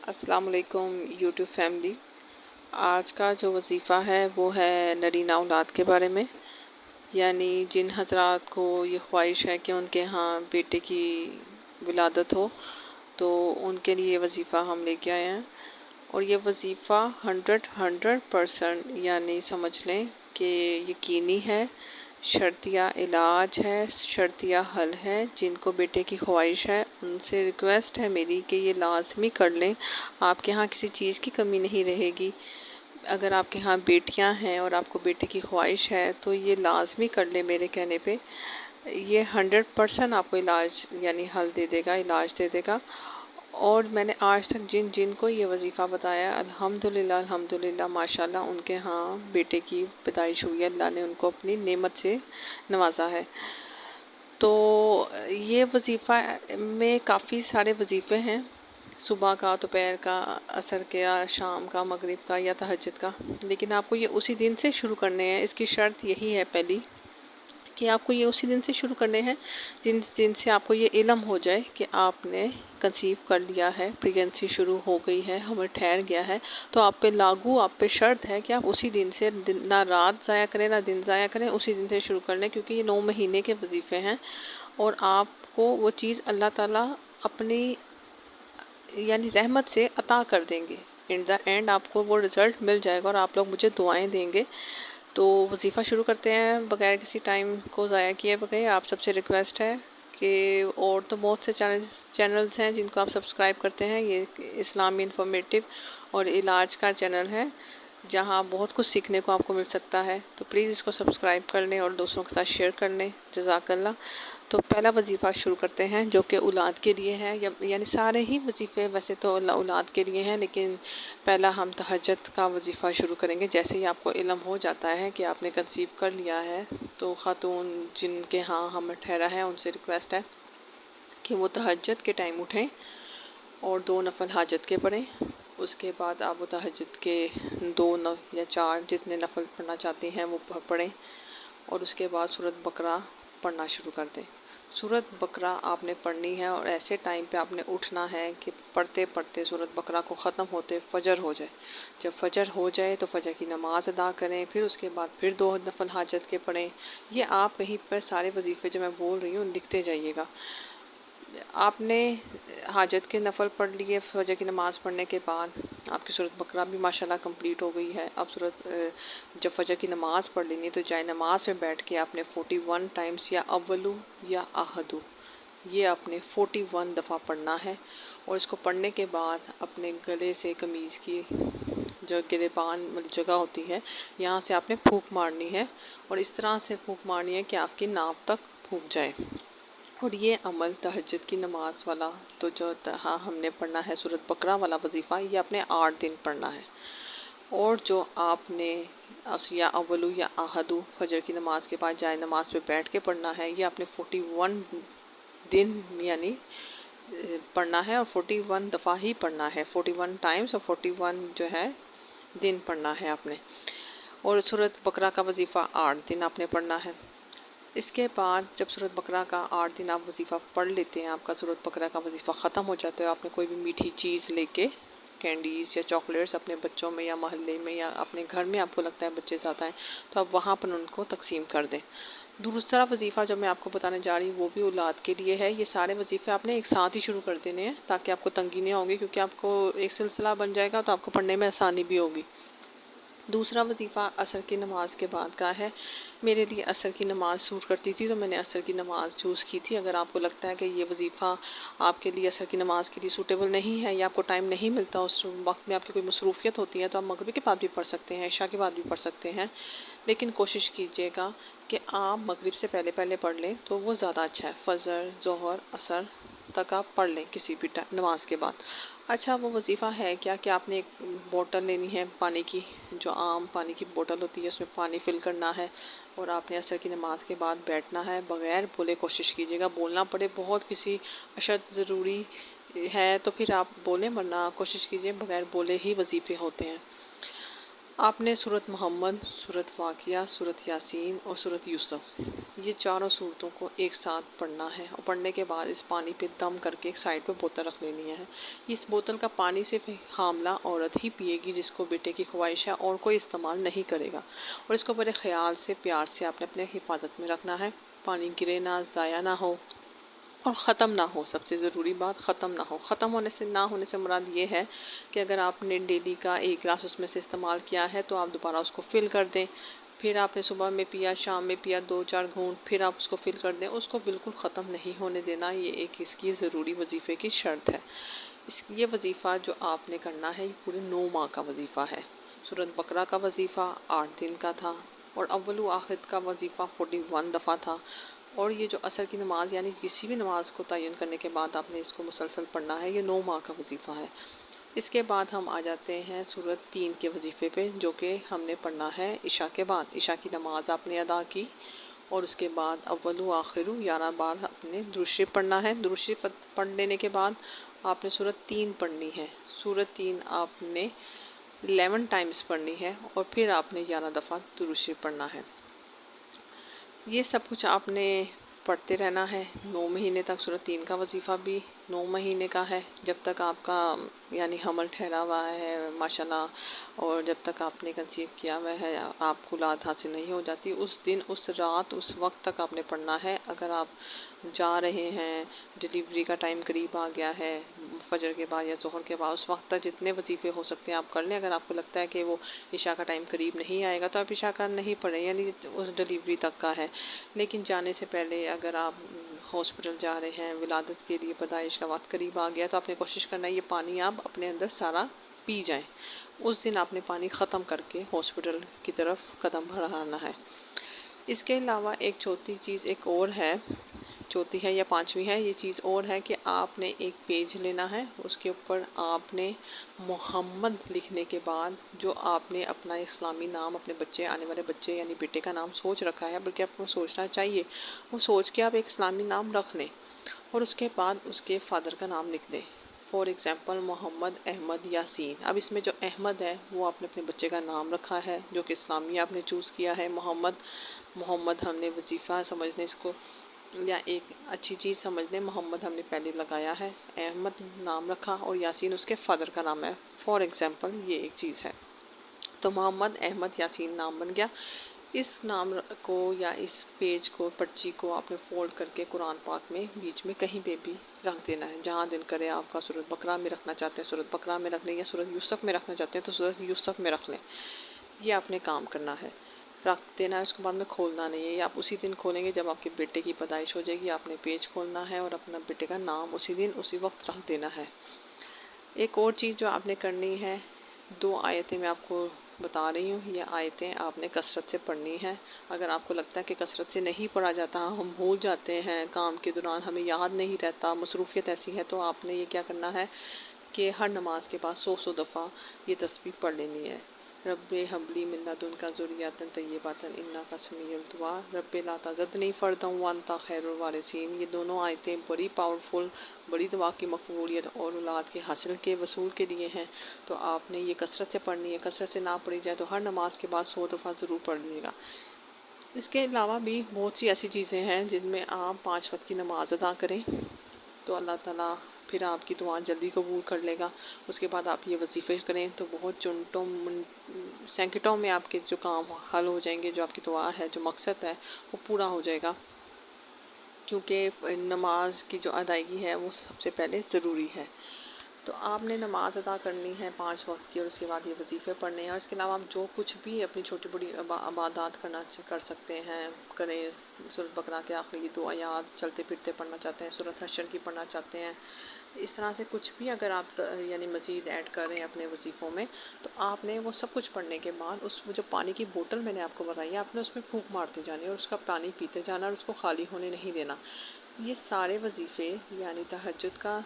अस्सलाम वालेकुम YouTube family. आज का जो वजीफ़ा है वो है नरीना औलाद के बारे में। यानी जिन हजरात को ये ख्वाहिश है कि उनके यहाँ बेटे की विलादत हो, तो उनके लिए वजीफ़ा हम लेके आए हैं। और ये वजीफ़ा 100% यानी समझ लें कि यकीनी है, शर्तिया इलाज है, शर्तिया हल है। जिनको बेटे की ख्वाहिश है उनसे रिक्वेस्ट है मेरी कि ये लाजमी कर लें। आपके यहाँ किसी चीज़ की कमी नहीं रहेगी। अगर आपके यहाँ बेटियाँ हैं और आपको बेटे की ख्वाहिश है तो ये लाजमी कर लें मेरे कहने पे। ये 100% आपको इलाज यानी हल दे देगा, इलाज दे देगा। और मैंने आज तक जिन जिन को ये वजीफ़ा बताया, अल्हम्दुलिल्लाह अल्हम्दुलिल्लाह माशाल्लाह उनके यहाँ बेटे की पैदाइश हुई है। अल्लाह ने उनको अपनी नेमत से नवाजा है। तो ये वजीफ़ा में काफ़ी सारे वजीफ़े हैं, सुबह का, दोपहर का, असर का, शाम का, मगरिब का या तहज्जुद का। लेकिन आपको ये उसी दिन से शुरू करने हैं। इसकी शर्त यही है पहली कि आपको ये उसी दिन से शुरू करने हैं जिन दिन से आपको ये इल्म हो जाए कि आपने कंसीव कर लिया है, प्रेगनेंसी शुरू हो गई है, हमल ठहर गया है। तो आप पे लागू, आप पे शर्त है कि आप उसी दिन से ना रात ज़ाया करें ना दिन ज़ाया करें, उसी दिन से शुरू कर लें। क्योंकि ये 9 महीने के वजीफ़े हैं और आपको वो चीज़ अल्लाह ताला अपनी यानी रहमत से अता कर देंगे। इन द एंड आपको वो रिज़ल्ट मिल जाएगा और आप लोग मुझे दुआएं देंगे। तो वजीफ़ा शुरू करते हैं बगैर किसी टाइम को ज़ाया किए बगैर। आप सबसे रिक्वेस्ट है कि, और तो बहुत से चैनल्स हैं जिनको आप सब्सक्राइब करते हैं। ये इस्लामी इन्फॉर्मेटिव और इलाज का चैनल है जहाँ बहुत कुछ सीखने को आपको मिल सकता है। तो प्लीज़ इसको सब्सक्राइब कर लें और दोस्तों के साथ शेयर कर लें। जज़ाकल्लाह। तो पहला वजीफ़ा शुरू करते हैं जो कि औलाद के लिए है। यानी सारे ही वजीफ़े वैसे तो औलाद के लिए हैं, लेकिन पहला हम तहज्जुद का वजीफ़ा शुरू करेंगे। जैसे ही आपको इल्म हो जाता है कि आपने कंसीव कर लिया है, तो ख़ातून जिनके यहाँ हमल ठहरा है उनसे रिक्वेस्ट है कि वो तहज्जुद के टाइम उठें और 2 नफल हाजत के पढ़ें। उसके बाद आप वो तहज्जुद के 2 या 4 जितने नफल पढ़ना चाहती हैं वो पढ़ें और उसके बाद सूरत बकरा पढ़ना शुरू कर दें। सूरत बकरा आपने पढ़नी है और ऐसे टाइम पे आपने उठना है कि पढ़ते पढ़ते सूरत बकरा को ख़त्म होते फ़जर हो जाए। जब फ़जर हो जाए तो फ़जर की नमाज़ अदा करें, फिर उसके बाद फिर 2 नफल हाजत के पढ़ें। ये आप कहीं पर सारे वजीफ़े जो मैं बोल रही हूँ लिखते जाइएगा। आपने हाजत के नफल पढ़ लिए, फजर की नमाज़ पढ़ने के बाद आपकी सूरत बकरा भी माशाल्लाह कंप्लीट हो गई है। अब जब फजर की नमाज़ पढ़ लेनी तो जाए नमाज़ में बैठ के आपने 41 टाइम्स या अव्वलू या आहदू ये आपने 41 दफ़ा पढ़ना है। और इसको पढ़ने के बाद अपने गले से कमीज़ की जो गिरेबान वाली जगह होती है यहाँ से आपने फूंक मारनी है और इस तरह से फूंक मारनी है कि आपकी नाव तक फूंक जाए। और ये अमल तहज्जुद की नमाज़ वाला तो जो हाँ हमने पढ़ना है सूरत बकरा वाला वजीफ़ा, ये आपने 8 दिन पढ़ना है। और जो आपने या अव्वलू या आहदू फजर की नमाज़ के बाद जाए नमाज पे बैठ के पढ़ना है, ये आपने 41 दिन यानी पढ़ना है और 41 दफ़ा ही पढ़ना है, 41 टाइम्स और 41 जो है दिन पढ़ना है आपने। और सूरत बकरा का वजीफ़ा 8 दिन आपने पढ़ना है। इसके बाद जब सूरत बकरा का 8 दिन आप वजीफ़ा पढ़ लेते हैं, आपका सूरत बकरा का वजीफ़ा ख़त्म हो जाता है, आपने कोई भी मीठी चीज़ लेके कैंडीज़ या चॉकलेट्स अपने बच्चों में या मोहल्ले में या अपने घर में आपको लगता है बच्चे ज़्यादा हैं तो आप वहाँ पर उनको तकसीम कर दें। दूसरा वजीफ़ा जो मैं आपको बताने जा रही हूँ वो भी औलाद के लिए है। ये सारे वजीफ़े आपने एक साथ ही शुरू कर देने हैं ताकि आपको तंगी नहीं होगी, क्योंकि आपको एक सिलसिला बन जाएगा तो आपको पढ़ने में आसानी भी होगी। दूसरा वजीफ़ा असर की नमाज़ के बाद का है। मेरे लिए असर की नमाज़ सूट करती थी तो मैंने असर की नमाज़ चूज़ की थी। अगर आपको लगता है कि ये वजीफ़ा आपके लिए असर की नमाज़ के लिए सूटेबल नहीं है या आपको टाइम नहीं मिलता, उस वक्त में आपकी कोई मसरूफियत होती है, तो आप मगरिब के बाद भी पढ़ सकते हैं, इशा के बाद भी पढ़ सकते हैं। लेकिन कोशिश कीजिएगा कि आप मगरिब से पहले पहले पढ़ लें तो वो ज़्यादा अच्छा है। फ़जर, ज़ोहर, असर तक आप पढ़ लें किसी भी नमाज के बाद। अच्छा, वो वजीफ़ा है क्या कि आपने एक बोतल लेनी है पानी की, जो आम पानी की बोतल होती है, उसमें पानी फिल करना है और आपने असर की नमाज़ के बाद बैठना है। बग़ैर बोले कोशिश कीजिएगा, बोलना पड़े बहुत किसी अशद ज़रूरी है तो फिर आप बोलें, वरना कोशिश कीजिए बग़ैर बोले ही वजीफ़े होते हैं। आपने सूरत मोहम्मद, सूरत वाक़िया, सूरत यासीन और सूरत यूसुफ, ये चारों सूरतों को एक साथ पढ़ना है और पढ़ने के बाद इस पानी पे दम करके एक साइड पे बोतल रख लेनी है। इस बोतल का पानी सिर्फ एक हामला औरत ही पिएगी जिसको बेटे की ख्वाहिश है, और कोई इस्तेमाल नहीं करेगा। और इसको बड़े ख्याल से, प्यार से आपने अपने हिफाजत में रखना है। पानी गिरे ना, ज़ाया ना हो और ख़त्म ना हो। सबसे ज़रूरी बात, ख़त्म ना हो। ख़त्म होने से मुराद ये है कि अगर आपने डेली का एक गिलास उसमें से इस्तेमाल किया है तो आप दोबारा उसको फ़िल कर दें। फिर आपने सुबह में पिया, शाम में पिया, 2-4 घूंट, फिर आप उसको फ़िल कर दें। उसको बिल्कुल ख़त्म नहीं होने देना, ये एक इसकी ज़रूरी वजीफ़े की शर्त है। ये वजीफ़ा जो आपने करना है, ये पूरे 9 माह का वजीफ़ा है। सूरत बकरा का वजीफ़ा 8 दिन का था और अव्वल व आखिर का वजीफ़ा 41 दफ़ा था। और ये जो असर की नमाज़ यानी किसी भी नमाज़ को तयन करने के बाद आपने इसको मुसलसल पढ़ना है, ये 9 माह का वजीफ़ा है। इसके बाद हम आ जाते हैं सूरत 3 के वजीफ़े पे, जो कि हमने पढ़ना है इशा के बाद। इशा की नमाज़ आपने अदा की और उसके बाद अव्वल व आखिर 11 बार अपने दुरूद शरीफ पढ़ना है। दुरूद शरीफ पढ़ लेने के बाद आपने सूरत 3 पढ़नी है। सूरत 3 आपने 11 टाइम्स पढ़नी है और फिर आपने 11 दफ़ा दुरूद शरीफ पढ़ना है। ये सब कुछ आपने पढ़ते रहना है 9 महीने तक। सूरत 3 का वजीफ़ा भी 9 महीने का है, जब तक आपका यानी हमल ठहरा हुआ है माशाल्लाह, और जब तक आपने कंसीव किया हुआ है, आपको औलाद हासिल नहीं हो जाती, उस दिन, उस रात, उस वक्त तक आपने पढ़ना है। अगर आप जा रहे हैं, डिलीवरी का टाइम करीब आ गया है, फजर के बाद या ज़ोहर के बाद, उस वक्त तक जितने वजीफ़े हो सकते हैं आप कर लें। अगर आपको लगता है कि वो इशा का टाइम करीब नहीं आएगा तो आप इशा का नहीं पढ़ें, यानी उस डिलीवरी तक का है। लेकिन जाने से पहले अगर आप हॉस्पिटल जा रहे हैं, विलादत के लिए पैदाइश का वक्त करीब आ गया, तो आपने कोशिश करना है ये पानी आप अपने अंदर सारा पी जाएं। उस दिन आपने पानी ख़त्म करके हॉस्पिटल की तरफ कदम बढ़ाना है। इसके अलावा एक चौथी चीज़ एक और है, चौथी है या पांचवी है, ये चीज़ और है कि आपने एक पेज लेना है, उसके ऊपर आपने मोहम्मद लिखने के बाद जो आपने अपना इस्लामी नाम, अपने बच्चे, आने वाले बच्चे यानी बेटे का नाम सोच रखा है, बल्कि आपको सोचना चाहिए, वो सोच के आप एक इस्लामी नाम रख लें और उसके बाद उसके फादर का नाम लिख दें। For example Mohammad Ahmad Yasin. अब इसमें जो अहमद है वो आपने अपने बच्चे का नाम रखा है, जो कि इस्लामी आपने चूज़ किया है। मोहम्मद हमने वजीफ़ा समझने इसको, या एक अच्छी चीज़ समझ लें, मोहम्मद हमने पहले लगाया है, अहमद नाम रखा और यासीन उसके फादर का नाम है। फॉर एग्ज़ाम्पल ये एक चीज़ है, तो मोहम्मद अहमद यासीन नाम बन गया। इस नाम को या इस पेज को, पर्ची को आपने फोल्ड करके कुरान पाक में बीच में कहीं पे भी रख देना है। जहाँ दिल करे आपका, सूरत बकरा में रखना चाहते हैं सूरत बकरा में रख लें, या सूरत यूसुफ में रखना चाहते हैं तो सूरत यूसुफ में रख लें। ये आपने काम करना है, रख देना है, उसके बाद में खोलना नहीं है। ये आप उसी दिन खोलेंगे जब आपके बेटे की पैदाइश हो जाएगी। आपने पेज खोलना है और अपना बेटे का नाम उसी दिन उसी वक्त रख देना है। एक और चीज़ जो आपने करनी है, 2 आयतें मैं आपको बता रही हूँ, ये आयतें आपने कसरत से पढ़नी है। अगर आपको लगता है कि कसरत से नहीं पढ़ा जाता, हम भूल जाते हैं काम के दौरान, हमें याद नहीं रहता, मसरूफ़ियत ऐसी है, तो आपने ये क्या करना है कि हर नमाज के बाद 100 दफ़ा ये तस्बीह पढ़ लेनी है। रब्बे हबली मिन लदुनका ज़ुर्रियतन तय्यबतन इन्नका समीउल दुआ, रब्बे ला तज़िदनी फ़र्दन व अंता खैरुल वारिसीन। ये दोनों आयतें बड़ी पावरफुल, बड़ी दुआ की मकबूलियत और औलाद के हासिल के वसूल के लिए हैं। तो आपने ये कसरत से पढ़नी है। कसरत से ना पढ़ी जाए तो हर नमाज के बाद 100 दफ़ा ज़रूर पढ़ लीजिएगा। इसके अलावा भी बहुत सी ऐसी चीज़ें हैं जिनमें आप 5 वक्त की नमाज अदा करें तो अल्लाह ताला फिर आपकी दुआ जल्दी कबूल कर लेगा। उसके बाद आप ये वजीफ़े करें तो बहुत सैकड़ों में आपके जो काम हल हो जाएंगे, जो आपकी दुआ है, जो मकसद है वो पूरा हो जाएगा। क्योंकि नमाज की जो अदायगी है वो सबसे पहले ज़रूरी है। तो आपने नमाज अदा करनी है 5 वक्त की और उसके बाद ये वजीफ़े पढ़ने हैं। और इसके अलावा आप जो कुछ भी अपनी छोटी बड़ी इबादत कर सकते हैं करें। सूरत बकरा के आखिरी 2 आयात चलते फिरते पढ़ना चाहते हैं, सूरत हशर की पढ़ना चाहते हैं, इस तरह से कुछ भी अगर आप यानी मज़ीद ऐड कर रहे हैं अपने वजीफ़ों में, तो आपने वो सब कुछ पढ़ने के बाद उस जो पानी की बोतल मैंने आपको बताई है, आपने उसमें फूंक मारते जानी और उसका पानी पीते जाना और उसको खाली होने नहीं देना। ये सारे वजीफ़े यानी तहज्जुद का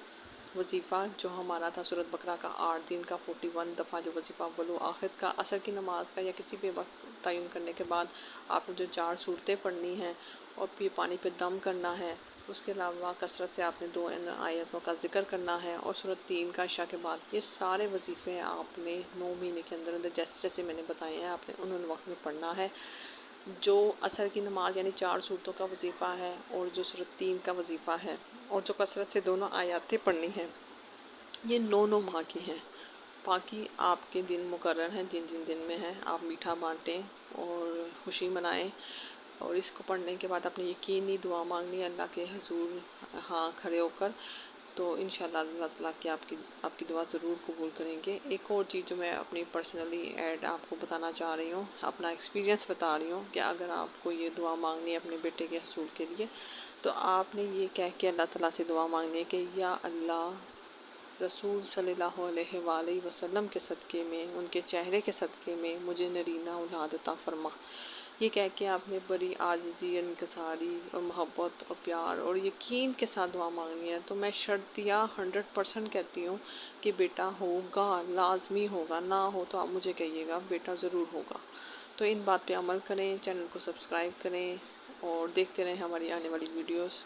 वजीफ़ा जो हमारा था सूरत बकरा का 8 दिन का 41 दफ़ा जो वजीफ़ा अव्वल आखिर का, असर की नमाज का या किसी भी वक्त तयन करने के बाद आपने जो 4 सूरतें पढ़नी हैं और फिर पानी पे दम करना है, उसके अलावा कसरत से आपने 2 आयतों का ज़िक्र करना है और सूरत 3 का इशा के बाद। ये सारे वजीफ़े आपने 9 महीने के अंदर अंदर जैसे जैसे मैंने बताए हैं आपने उन वक्त में पढ़ना है। जो असर की नमाज यानी 4 सूरतों का वजीफ़ा है और जो सूरत 3 का वजीफ़ा है और जो कसरत से दोनों आयतें पढ़नी हैं, ये 9 माह की हैं। बाकी आपके दिन मुकर्रर हैं, जिन जिन दिन में हैं आप मीठा बांटें और खुशी मनाएं। और इसको पढ़ने के बाद आपने यकीनी दुआ मांगनी है अल्लाह के हुजूर हाँ खड़े होकर, तो इंशाल्लाह अल्लाह ताला की आपकी दुआ ज़रूर कबूल करेंगे। एक और चीज़ जो मैं अपनी पर्सनली ऐड आपको बताना चाह रही हूँ, अपना एक्सपीरियंस बता रही हूँ कि अगर आपको ये दुआ मांगनी है अपने बेटे के हसूल के लिए, तो आपने ये कह के अल्लाह ताला से दुआ मांगनी है कि या अल्लाह, रसूल सल्लल्लाहु अलैहि वसल्लम के सदक़े में, उनके चेहरे के सदक़े में मुझे नरीना औलाद अता फरमा। ये कह के आपने बड़ी आजिज़ी, इनकिसारी और मोहब्बत और प्यार और यकीन के साथ दुआ मांगनी है। तो मैं शर्तिया 100% कहती हूँ कि बेटा होगा, लाजमी होगा, ना हो तो आप मुझे कहिएगा, बेटा ज़रूर होगा। तो इन बात पे अमल करें, चैनल को सब्सक्राइब करें और देखते रहें हमारी आने वाली वीडियोस।